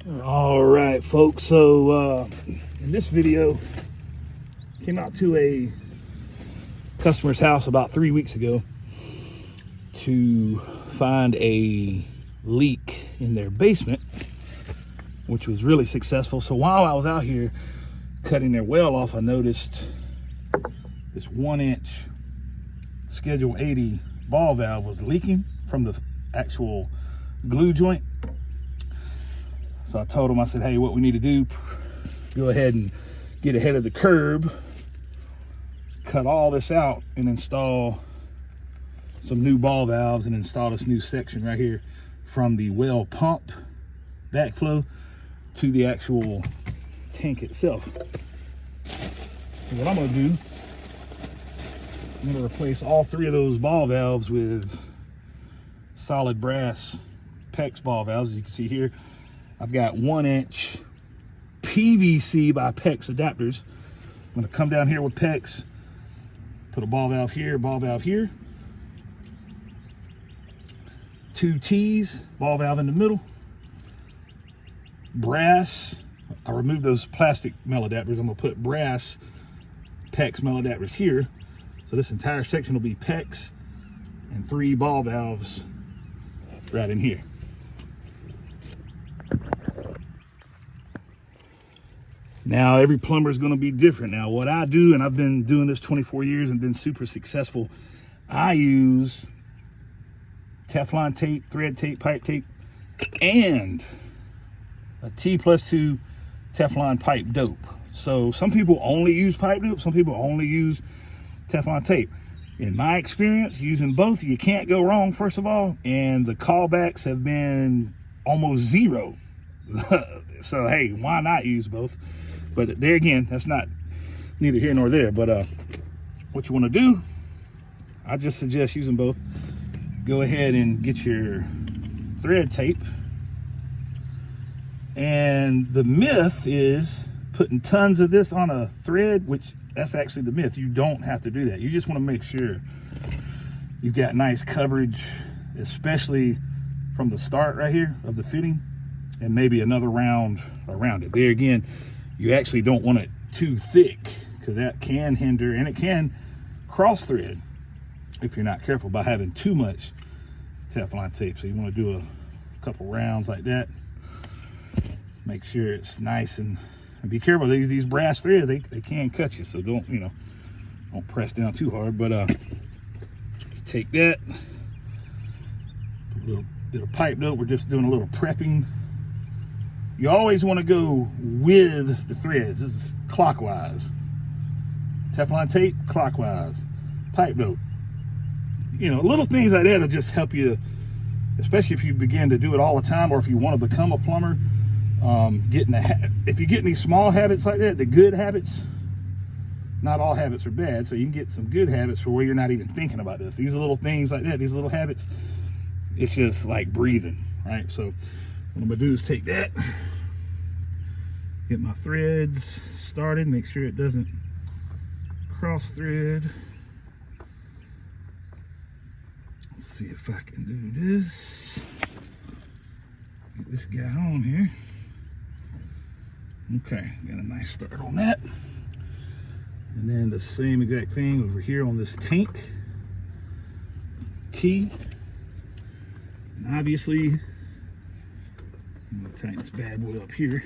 All right, folks. So in this video, came out to a customer's house about 3 weeks ago to find a leak in their basement, which was really successful. So while I was out here cutting their well off, I noticed this 1-inch Schedule 80 ball valve was leaking from the actual glue joint. So I told him, I said, hey, what we need to do, go ahead and get ahead of the curb, cut all this out and install some new ball valves and install this new section right here from the well pump backflow to the actual tank itself. So what I'm gonna do, I'm gonna replace all 3 of those ball valves with solid brass PEX ball valves. As you can see here, I've got 1-inch PVC by PEX adapters. I'm gonna come down here with PEX, put a ball valve here, 2 T's, ball valve in the middle. Brass, I removed those plastic male adapters. I'm gonna put brass PEX male adapters here. So this entire section will be PEX and 3 ball valves right in here. Now, every plumber is going to be different. Now, what I do, and I've been doing this 24 years and been super successful, I use Teflon tape, thread tape, pipe tape, and a T+2 Teflon pipe dope. So some people only use pipe dope, some people only use Teflon tape. In my experience, using both, you can't go wrong, first of all, and the callbacks have been almost zero. So, hey, why not use both? But there again, that's not neither here nor there. But what you want to do, I just suggest using both. Go ahead and get your thread tape. And the myth is putting tons of this on a thread, which that's actually the myth. You don't have to do that. You just want to make sure you've got nice coverage, especially from the start right here of the fitting, and maybe another round around it. There again, you actually don't want it too thick because that can hinder, and it can cross thread if you're not careful by having too much Teflon tape. So you want to do a couple rounds like that. Make sure it's nice, and be careful. These brass threads, they can cut you, so don't press down too hard. But you take that, put a little bit of pipe dope. We're just doing a little prepping. You always want to go with the threads. This is clockwise. Teflon tape, clockwise. Pipe dope. Little things like that will just help you, especially if you begin to do it all the time, or if you want to become a plumber. If you're getting these small habits like that, the good habits, not all habits are bad, so you can get some good habits for where you're not even thinking about this. These little things like that, these little habits, it's just like breathing, right? So what I'm gonna do is take that, get my threads started, make sure it doesn't cross thread. Let's see if I can do this. Get this guy on here. Okay, got a nice start on that. And then the same exact thing over here on this tank T. And obviously, I'm gonna tighten this bad boy up here.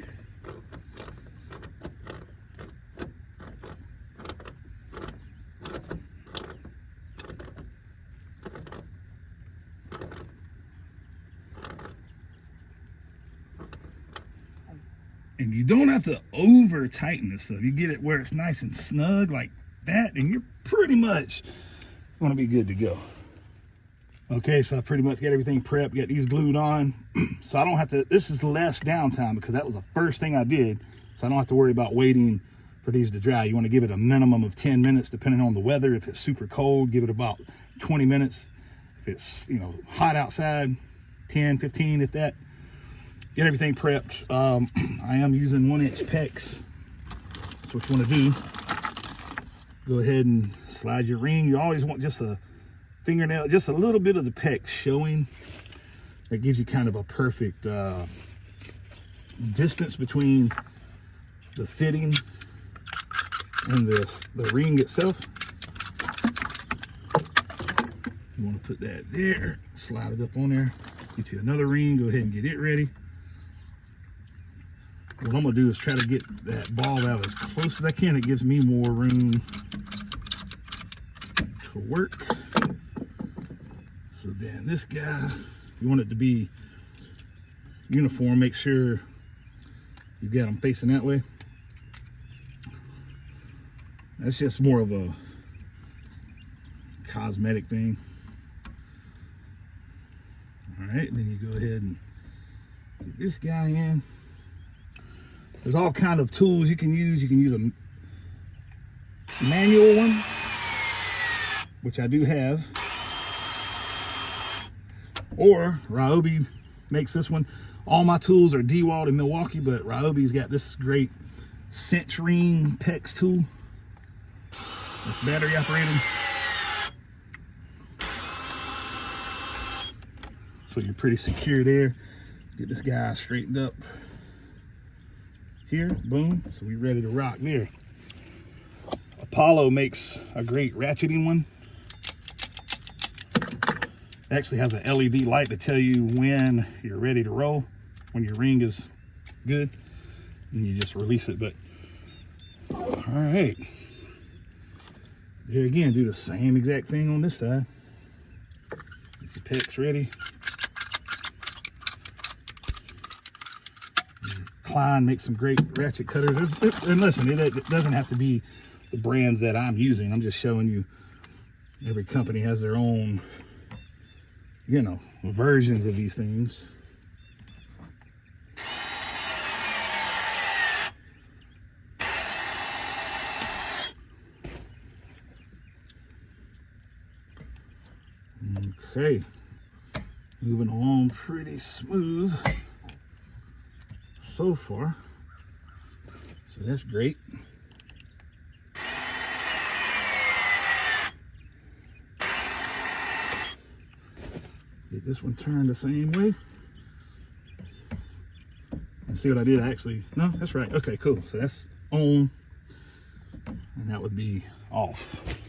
And you don't have to over tighten this stuff. You get it where it's nice and snug like that, and you're pretty much gonna be good to go. Okay, so I pretty much got everything prepped, got these glued on. So I don't have to, this is less downtime because that was the first thing I did. So I don't have to worry about waiting for these to dry. You want to give it a minimum of 10 minutes depending on the weather. If it's super cold, give it about 20 minutes. If it's, hot outside, 10, 15, if that. Get everything prepped. I am using 1-inch PEX. That's what you want to do. Go ahead and slide your ring. You always want just a fingernail, just a little bit of the PEX showing. That gives you kind of a perfect distance between the fitting and the ring itself. You want to put that there, slide it up on there, get you another ring, go ahead and get it ready. What I'm gonna do is try to get that ball valve as close as I can. It gives me more room to work. So then this guy, if you want it to be uniform, make sure you got them facing that way. That's just more of a cosmetic thing. All right, then you go ahead and get this guy in. There's all kind of tools you can use. You can use a manual one, which I do have, or Ryobi makes this one. All my tools are DeWalt in Milwaukee, but Ryobi's got this great cinch-ring PEX tool. It's battery operated. So you're pretty secure there. Get this guy straightened up here, boom. So we're ready to rock there. Apollo makes a great ratcheting one. It actually has an LED light to tell you when you're ready to roll, when your ring is good, and you just release it. But all right, there again, do the same exact thing on this side. Get your PEX ready. Klein makes some great ratchet cutters. And listen, it doesn't have to be the brands that I'm using. I'm just showing you every company has their own, you know, versions of these things. Okay, moving along pretty smooth so far, so that's great. Get this one turned the same way. And see what I did actually, no, that's right. Okay, cool. So that's on, and that would be off.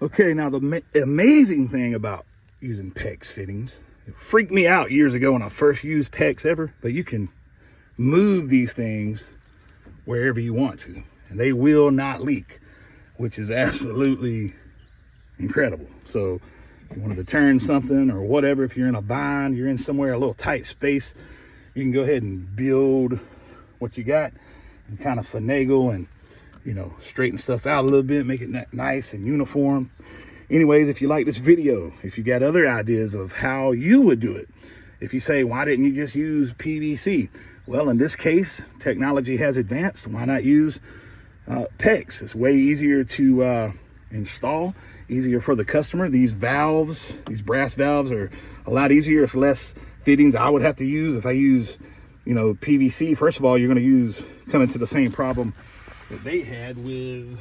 Okay, now the amazing thing about using PEX fittings, it freaked me out years ago when I first used PEX ever, but you can move these things wherever you want to, and they will not leak, which is absolutely incredible. So if you wanted to turn something or whatever, if you're in a bind, you're in somewhere, a little tight space, you can go ahead and build what you got and kind of finagle and, you know, straighten stuff out a little bit, make it nice and uniform. Anyways, if you like this video, if you got other ideas of how you would do it, if you say, why didn't you just use PVC? Well, in this case, technology has advanced. Why not use PEX? It's way easier to install, easier for the customer. These valves, these brass valves, are a lot easier. It's less fittings I would have to use if I use, you know, PVC. First of all, you're going to come into the same problem that they had with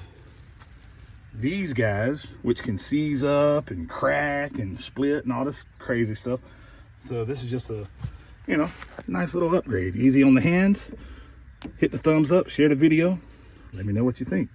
these guys, which can seize up and crack and split and all this crazy stuff. So this is just a, you know, nice little upgrade. Easy on the hands. Hit the thumbs up, share the video. Let me know what you think.